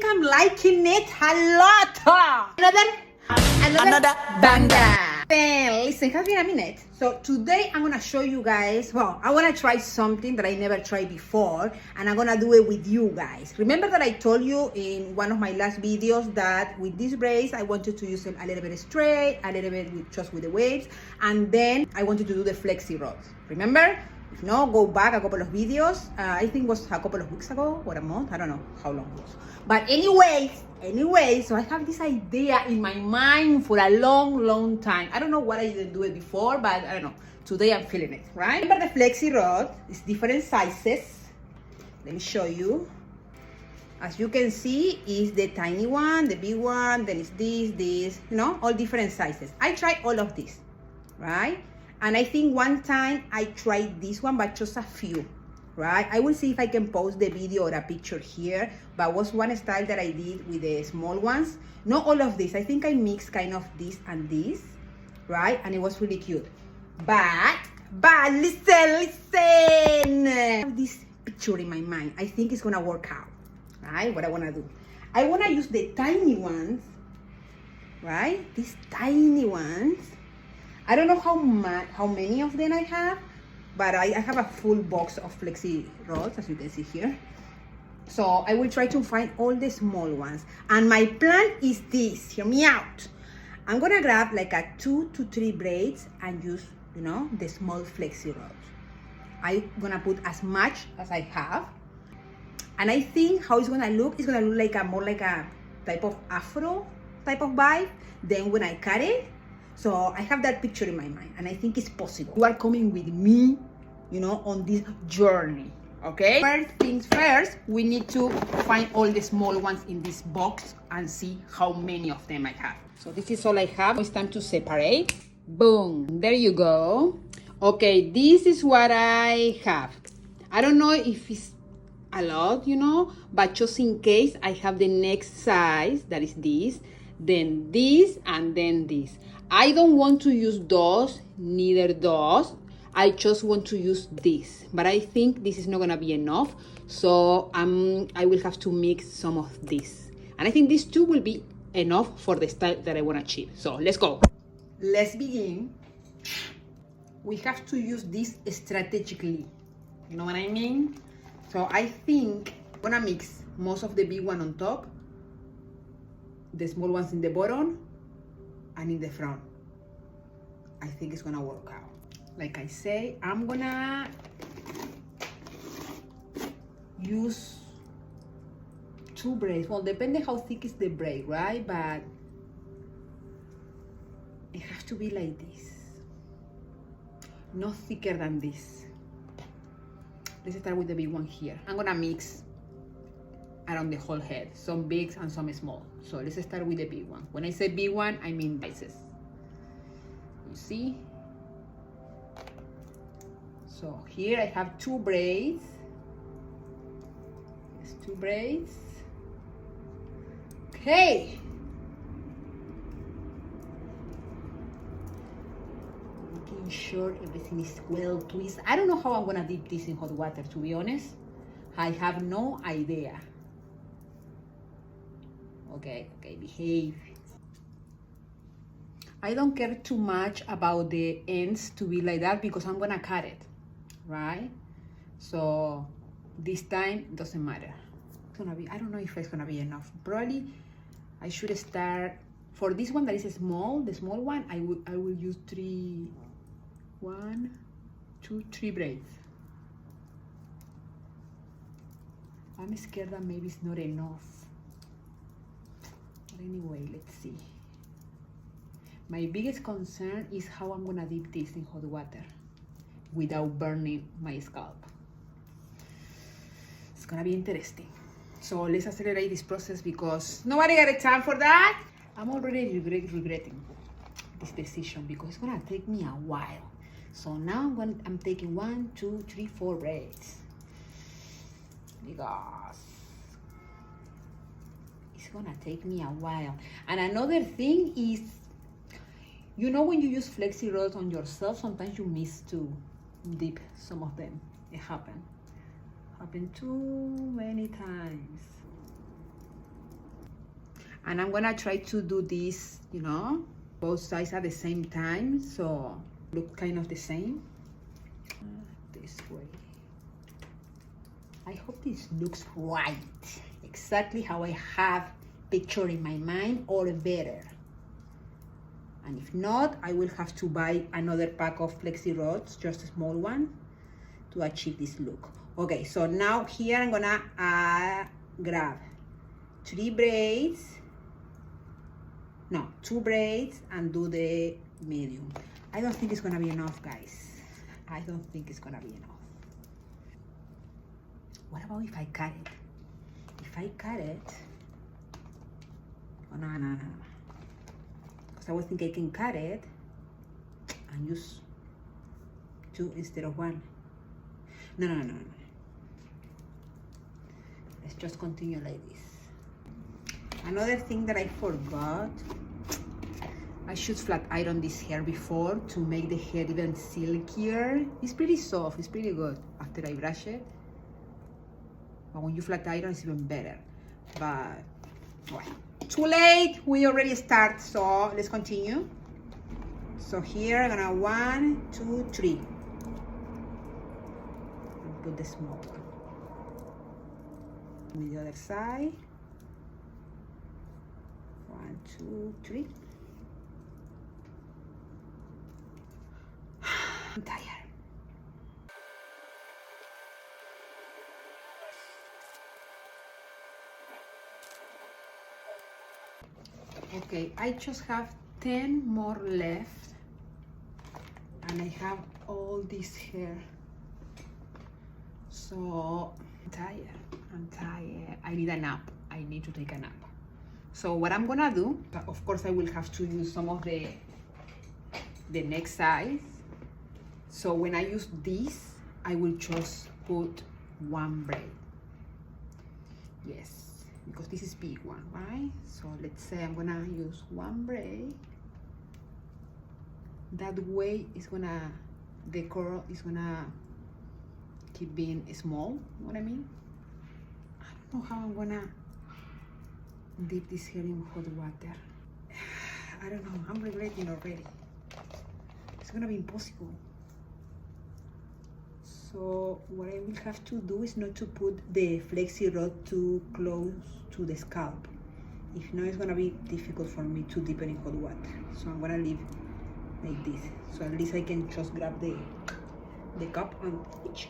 am liking it a lot. Another banger. Then listen, have been a minute. So today I'm gonna show you guys, well, I wanna try something that I never tried before, and I'm gonna do it with you guys. Remember that I told you in one of my last videos that with these braids I wanted to use them a little bit straight, a little bit just with the waves, and then I wanted to do the flexi-rods. Remember? If not, go back a couple of videos. I think it was a couple of weeks ago or a month. I don't know how long it was. But anyway, so I have this idea in my mind for a long time. I don't know what I didn't do it before, but I don't know. Today I'm feeling it, right? Remember the flexi rod? It's different sizes. Let me show you. As you can see, is the tiny one, the big one, then it's this, you know, all different sizes. I tried all of these, right? And I think one time I tried this one, but just a few, right? I will see if I can post the video or a picture here, but was one style that I did with the small ones. Not all of this. I think I mixed kind of this and this, right? And it was really cute. But listen. I have this picture in my mind. I think it's gonna work out, right? What I wanna do. I wanna use the tiny ones, right? These tiny ones. I don't know how many of them I have, but I have a full box of flexi rods, as you can see here. So I will try to find all the small ones. And my plan is this, hear me out. I'm gonna grab like a 2 to 3 braids and use, you know, the small flexi rods. I'm gonna put as much as I have. And I think how it's gonna look like more like a type of afro type of vibe. Then when I cut it, so I have that picture in my mind, and I think it's possible. You are coming with me, you know, on this journey, okay? First things first, we need to find all the small ones in this box and see how many of them I have. So this is all I have. It's time to separate. Boom, there you go. Okay, this is what I have. I don't know if it's a lot, you know, but just in case, I have the next size, that is this, then this, and then this. I don't want to use those, neither those. I just want to use this, but I think this is not gonna be enough. So I will have to mix some of this. And I think these two will be enough for the style that I wanna achieve. So let's go. Let's begin. We have to use this strategically. You know what I mean? So I think I'm gonna mix most of the big one on top, the small ones in the bottom, and in the front. I think it's gonna work out. Like I say, I'm gonna use 2 braids. Well, depending how thick is the braid, right? But it has to be like this, not thicker than this. Let's start with the big one here. I'm gonna mix around the whole head, some big and some small. So let's start with the big one. When I say big one, I mean sizes. You see? So here I have 2 braids. There's 2 braids. Okay. Making sure everything is well twisted. I don't know how I'm gonna dip this in hot water, to be honest. I have no idea. Okay, behave. I don't care too much about the ends to be like that because I'm gonna cut it, right? So this time it doesn't matter. It's gonna be, I don't know if it's gonna be enough. Probably I should start for this one that is small, the small one. I will use 3, 1, 2, 3 braids. I'm scared that maybe it's not enough. But anyway, let's see. My biggest concern is how I'm gonna dip this in hot water without burning my scalp. It's gonna be interesting. So let's accelerate this process because nobody got a time for that. I'm already regretting this decision because it's gonna take me a while. So now I'm taking 1, 2, 3, 4 braids because it's gonna take me a while. And another thing is, you know, when you use flexi rods on yourself, sometimes you miss to dip some of them. It happened too many times. And I'm gonna try to do this, you know, both sides at the same time, so look kind of the same. This way. I hope this looks right, exactly how I have picture in my mind, or better. And if not, I will have to buy another pack of flexi-rods, just a small one, to achieve this look. Okay, so now here I'm gonna grab 2 braids, and do the medium. I don't think it's gonna be enough, guys. I don't think it's gonna be enough. What about if I cut it? If I cut it, oh, no. Because I was thinking I can cut it and use 2 instead of 1. No. Let's just continue like this. Another thing that I forgot, I should flat iron this hair before to make the hair even silkier. It's pretty soft, it's pretty good after I brush it. But when you flat iron, it's even better. But, well, too late, we already start, so let's continue. So here I'm gonna 1, 2, 3. And put the small one. With the other side. 1, 2, 3. I'm tired. Okay, I just have 10 more left, and I have all this hair. So I'm tired. I need a nap. I need to take a nap. So what I'm gonna do, of course I will have to use some of the next size. So when I use this, I will just put 1 braid. Yes, because this is big one, right? So let's say I'm gonna use 1 braid. That way it's gonna, the curl is gonna keep being small, you know what I mean? I don't know how I'm gonna dip this hair in hot water. I don't know, I'm regretting already. It's gonna be impossible. So what I will have to do is not to put the flexi rod too close to the scalp. If not, it's gonna be difficult for me to dip it in hot water. So I'm gonna leave like this. So at least I can just grab the cup and itch.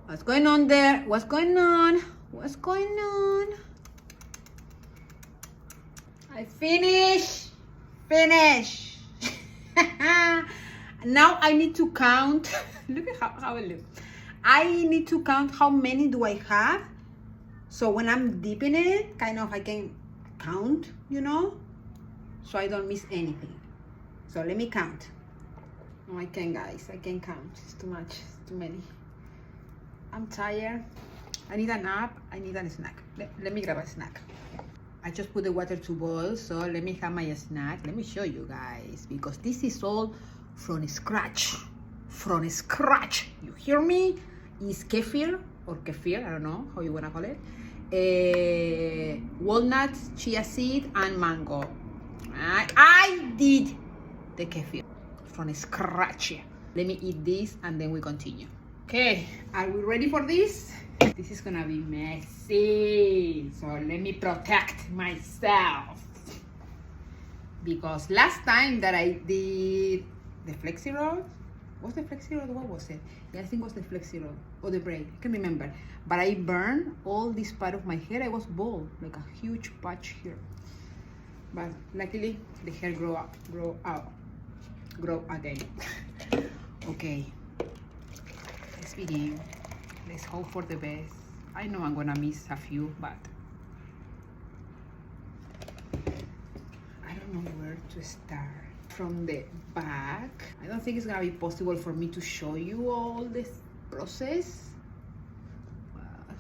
What's going on there? What's going on? What's going on? I finish. Now I need to count. Look at how I look. I need to count how many do I have. So when I'm dipping it, kind of I can count, you know, so I don't miss anything. So let me count. No, I can't, guys. I can't count. It's too much. It's too many. I'm tired. I need a nap. I need a snack. Let me grab a snack. I just put the water to boil, so let me have my snack. Let me show you guys, because this is all from scratch. From scratch. You hear me? It's kefir or kefir, I don't know how you wanna call it. Walnuts, chia seed, and mango. I did the kefir from scratch. Let me eat this and then we continue. Okay, are we ready for this? This is gonna be messy, so let me protect myself. Because last time that I did the flexi-rod, was the flexi-rod? What was it? Yeah, I think it was the flexi-rod or the braid. I can't remember. But I burned all this part of my hair. I was bald, like a huge patch here. But luckily, the hair grow again. Okay, let's begin. Let's hope for the best. I know I'm gonna miss a few, but I don't know where to start. From the back, I don't think it's gonna be possible for me to show you all this process. But,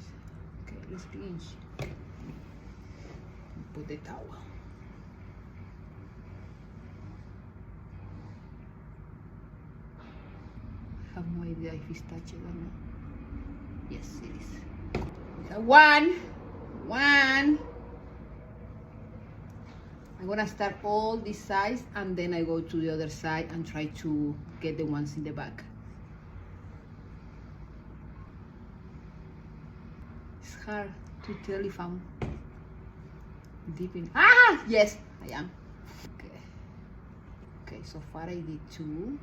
okay, let's begin. Put the towel. I have no idea if it's touched or not. Yes, it is. So one, I'm gonna start all these sides and then I go to the other side and try to get the ones in the back. It's hard to tell if I'm deep in. Ah, yes, I am. Okay. Okay, so far I did 2.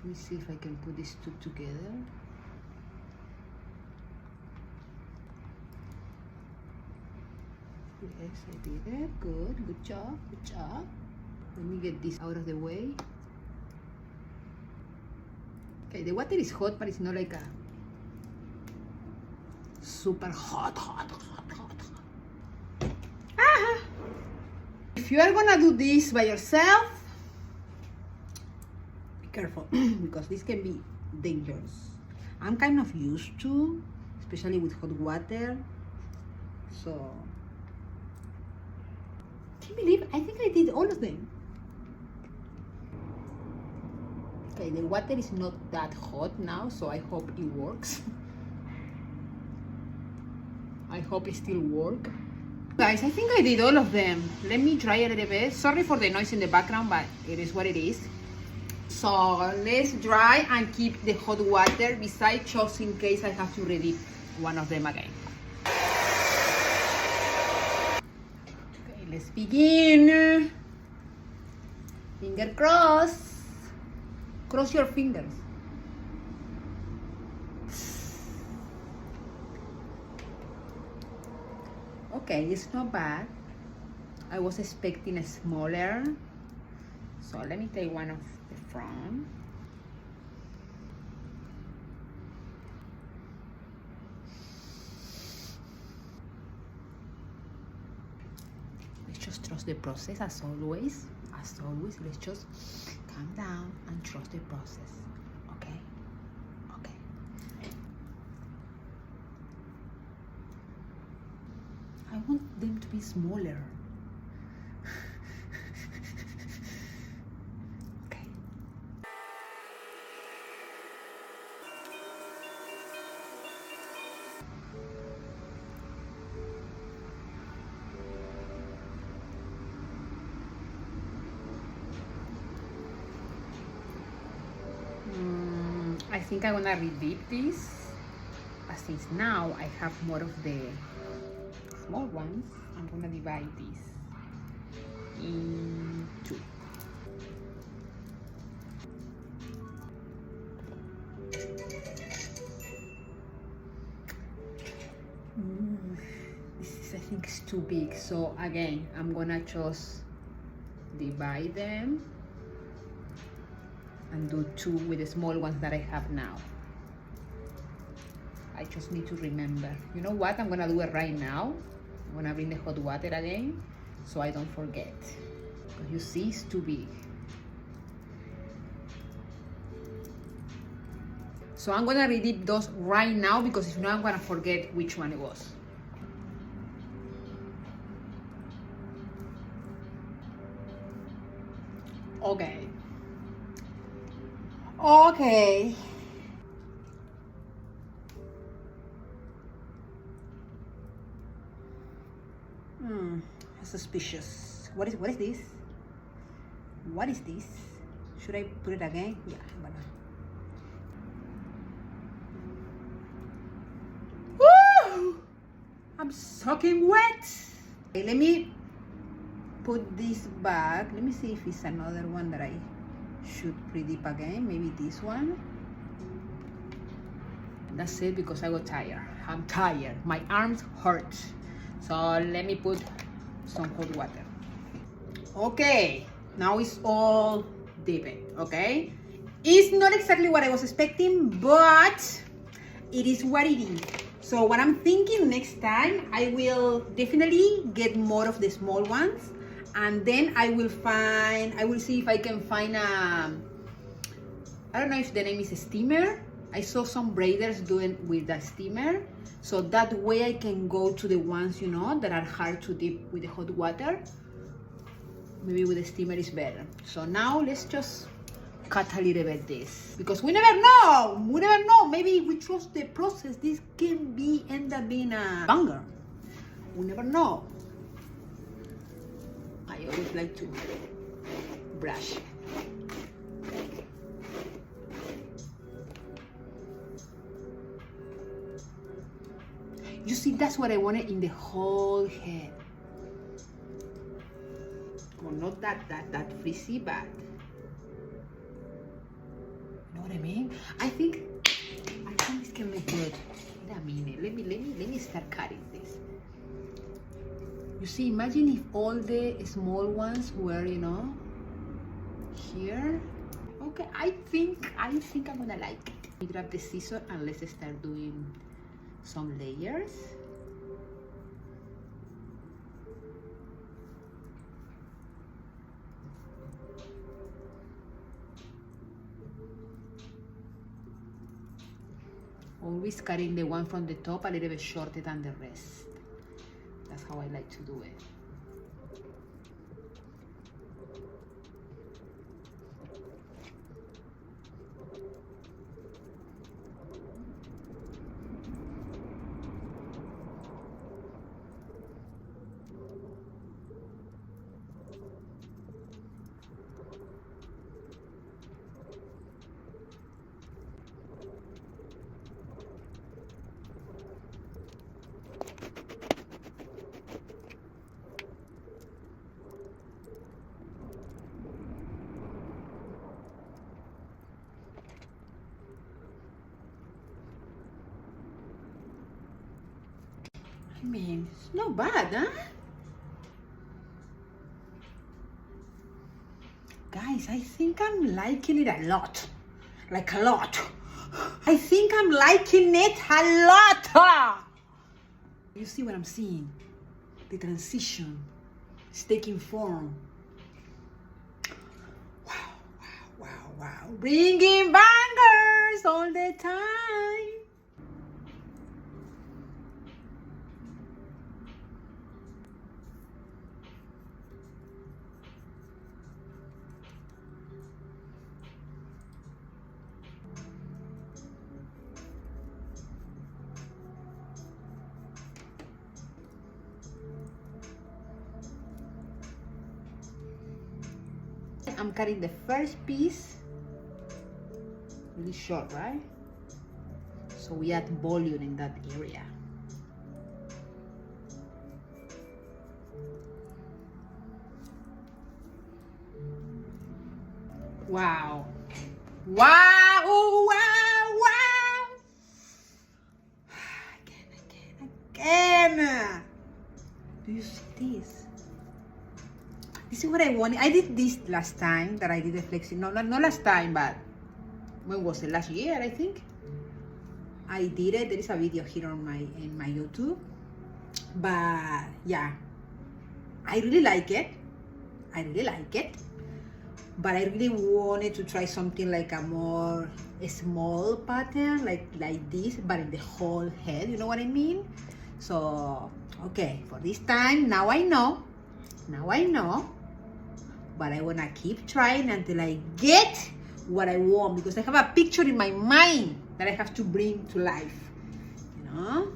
Let me see if I can put these 2 together. Yes, I did it. Good. Good job. Good job. Let me get this out of the way. Okay, the water is hot, but it's not like a super hot. Ah! If you are gonna do this by yourself, be careful because this can be dangerous. I'm kind of used to, especially with hot water. So, can you believe? I think I did all of them. Okay, the water is not that hot now, so I hope it works. I hope it still works. Guys, I think I did all of them. Let me try a little bit. Sorry for the noise in the background, but it is what it is. So let's dry and keep the hot water beside just in case I have to redip one of them again. Okay, let's begin. Finger cross. Cross your fingers. Okay, it's not bad. I was expecting a smaller. So let me take one of the front. Let's just trust the process as always. As always, let's just calm down and trust the process. Okay? Okay. I want them to be smaller. Okay. I think I'm gonna redip this. Since now I have more of the small ones, I'm gonna divide this in 2. This is, I think, is too big. So again, I'm gonna just divide them and do 2 with the small ones that I have now. I just need to remember. You know what? I'm gonna do it right now. I'm gonna bring the hot water again so I don't forget. Because you see, it's too big. So I'm gonna redip those right now because if not, I'm gonna forget which one it was. Okay. Okay. Suspicious. What is this? What is this? Should I put it again? Yeah, I'm gonna. Woo! I'm soaking wet. Okay, let me put this back. Let me see if it's another one that I should redip again. Maybe this one. That's it, because I got tired. I'm tired. My arms hurt. So let me put some hot water. Okay, now it's all dipped. Okay, it's not exactly what I was expecting, but it is what it is. So what I'm thinking next time, I will definitely get more of the small ones, and then I will see if I can find a, I don't know if the name is a steamer. I saw some braiders doing with the steamer, so that way I can go to the ones, you know, that are hard to dip with the hot water. Maybe with the steamer is better. So now let's just cut a little bit this, because we never know. We never know. Maybe if we trust the process, this can end up being a banger. We never know. I I always like to brush. You see, that's what I wanted in the whole head. Well, not that frizzy, but you know what I mean? I think this can look good. Wait a minute. Let me start cutting this. You see, imagine if all the small ones were, you know, here. Okay, I think I'm gonna like it. Let me grab the scissors and let's start doing some layers. Always cutting the one from the top a little bit shorter than the rest. That's how I like to do it. I mean, it's not bad, huh? Guys, I think I'm liking it a lot. Like a lot. I think I'm liking it a lot. You see what I'm seeing? The transition is taking form. Wow, wow, wow, wow. Bringing bangers all the time. I'm cutting the first piece really short, right? So we add volume in that area. Wow. Wow, wow, wow. Again. Do you see this? This is what I wanted. I did this last time that I did the flexi. No, not last time, but when was it? Last year, I think. I did it. There is a video here on my YouTube. But yeah, I really like it. I really like it. But I really wanted to try something like a small pattern, like this, but in the whole head. You know what I mean? So okay, for this time, now I know. Now I know. But I wanna keep trying until I get what I want, because I have a picture in my mind that I have to bring to life, you know.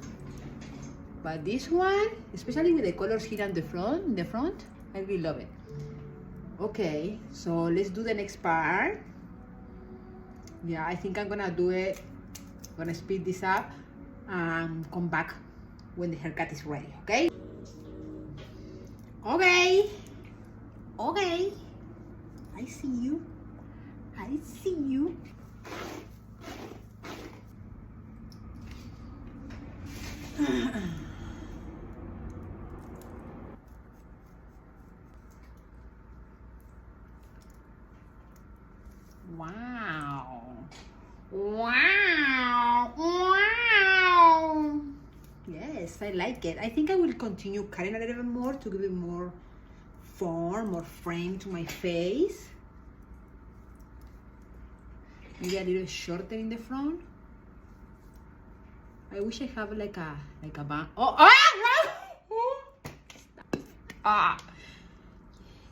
But this one, especially with the colors here in the front, I really love it. Okay, so let's do the next part. Yeah, I think I'm gonna do it. I'm gonna speed this up and come back when the haircut is ready. Okay. Okay. Okay, I see you. I see you. Wow. Wow. Wow. Yes, I like it. I think I will continue cutting a little bit more to give it more form or frame to my face. Maybe a little shorter in the front. I wish I have like a band. Oh, ah!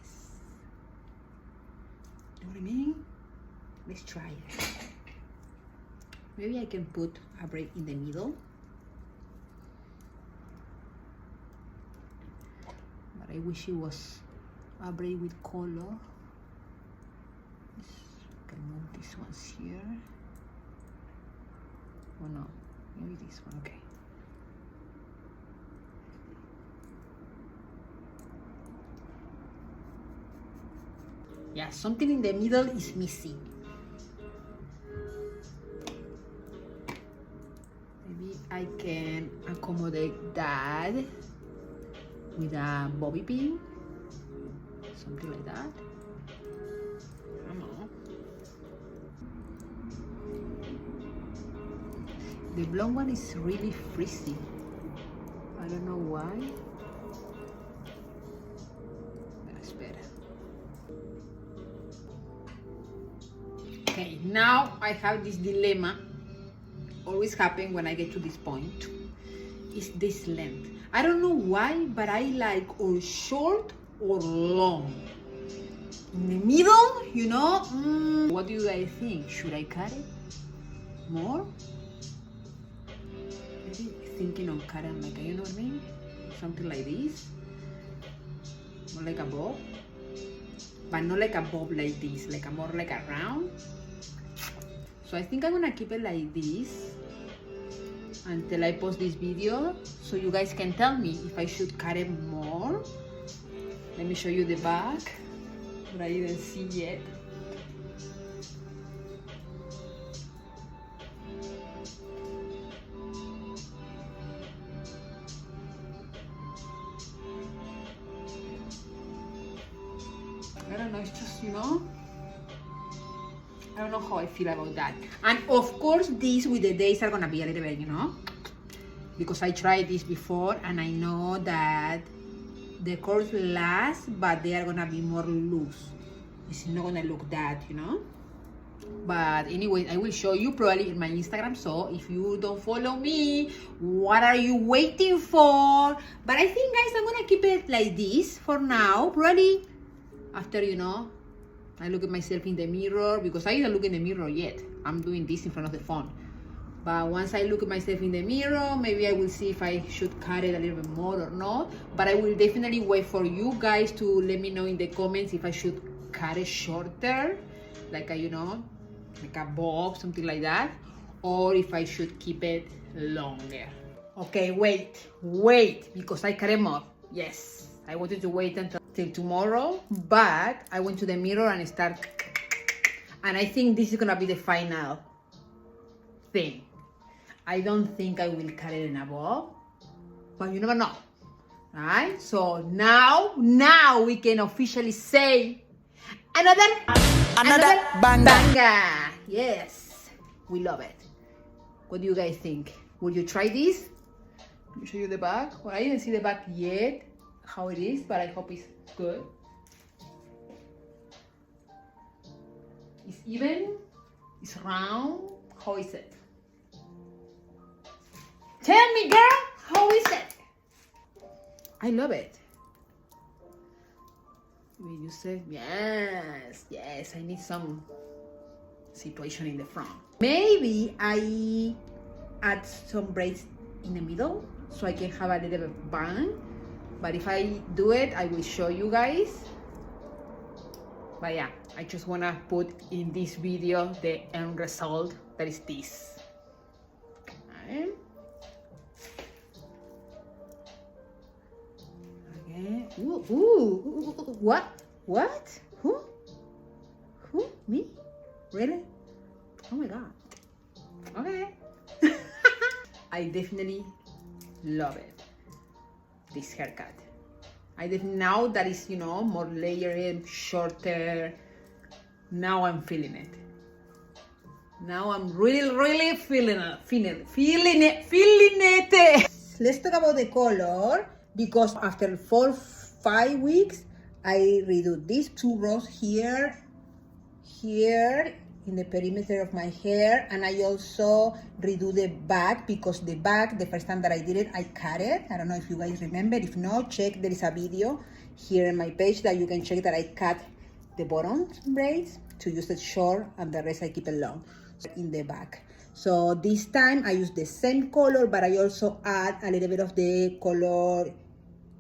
Yes. You know what I mean? Let's try it. Maybe I can put a braid in the middle. But I wish it was a braid with color. Can move these ones here. Oh no, maybe this one, okay. Yeah, something in the middle is missing. Maybe I can accommodate that with a bobby pin, something like that. I don't know. The blonde one is really frizzy. I don't know why. That's better. Okay, now I have this dilemma. Always happen when I get to this point. Is this length. I don't know why, but I like or short or long. In the middle, you know. What do you guys think? Should I cut it more? Maybe thinking of cutting like, you know what I mean? Something like this. More like a bob. But not like a bob like this, like a more like a round. So I think I'm gonna keep it like this until I post this video, so you guys can tell me if I should cut it more. Let me show you the back, but I didn't see yet. I don't know, it's just, you know, I don't know how I feel about that. And of course, these with the days are gonna be a little bit, you know, because I tried this before and I know that the curls last, but they are gonna be more loose. It's not gonna look that, you know. But anyway, I will show you probably in my Instagram. So if you don't follow me, what are you waiting for? But I think, guys, I'm gonna keep it like this for now. Probably after, you know, I look at myself in the mirror, because I didn't look in the mirror yet. I'm doing this in front of the phone. But once I look at myself in the mirror, maybe I will see if I should cut it a little bit more or not. But I will definitely wait for you guys to let me know in the comments if I should cut it shorter, like a, you know, like a bob, something like that, or if I should keep it longer. Okay, wait, because I cut it more. Yes, I wanted to wait until tomorrow, but I went to the mirror and start, and I think this is gonna be the final thing. I don't think I will cut it in a bob, but you never know, right? So now we can officially say another banger. Yes, we love it. What do you guys think? Would you try this? Let me show you the back. Well, I didn't see the back yet, how it is, but I hope it's good. It's even, it's round. How is it? Tell me, girl, how is it? I love it. Will you say yes, I need some situation in the front. Maybe I add some braids in the middle so I can have a little bit of bang. But if I do it, I will show you guys. But yeah, I just wanna put in this video the end result, that is this. Okay. Ooh, what? Who? Me? Really? Oh my god. Okay. I definitely love it. This haircut. Now that is, you know, more layered, shorter. Now I'm feeling it. Now I'm really feeling it. Let's talk about the color, because after 4-5 weeks, I redo these 2 rows here in the perimeter of my hair, and I also redo the back, because the back, the first time that I did it, I cut it. I don't know if you guys remember. If not, check, there is a video here in my page that you can check that I cut the bottom braids to use it short, and the rest I keep it long in the back. So this time I use the same color, but I also add a little bit of the color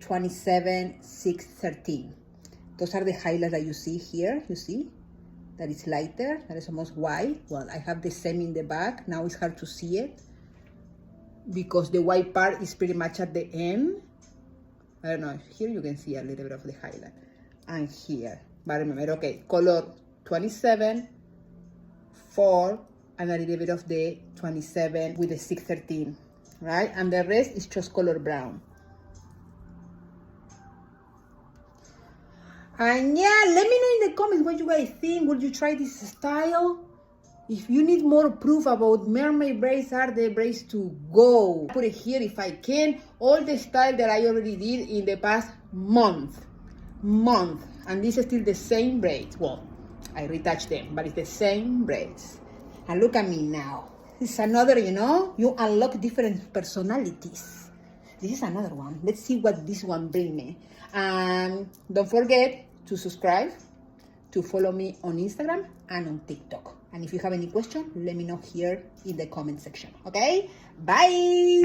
27-6-13. Those are the highlights that you see here. You see that it's lighter, that is almost white. Well, I have the same in the back. Now it's hard to see it because the white part is pretty much at the end. I don't know, here you can see a little bit of the highlight. And here, but remember, okay, color 27, 4, and a little bit of the 27 with the 613, right? And the rest is just color brown. And yeah, let me know in the comments what you guys think. Would you try this style? If you need more proof about mermaid braids, are the braids to go. Put it here if I can. All the style that I already did in the past month. And this is still the same braids. Well, I retouched them, but it's the same braids. And look at me now. This is another, you unlock different personalities. This is another one. Let's see what this one brings me. And don't forget to subscribe, to follow me on Instagram and on TikTok. And if you have any question, let me know here in the comment section. Okay? Bye!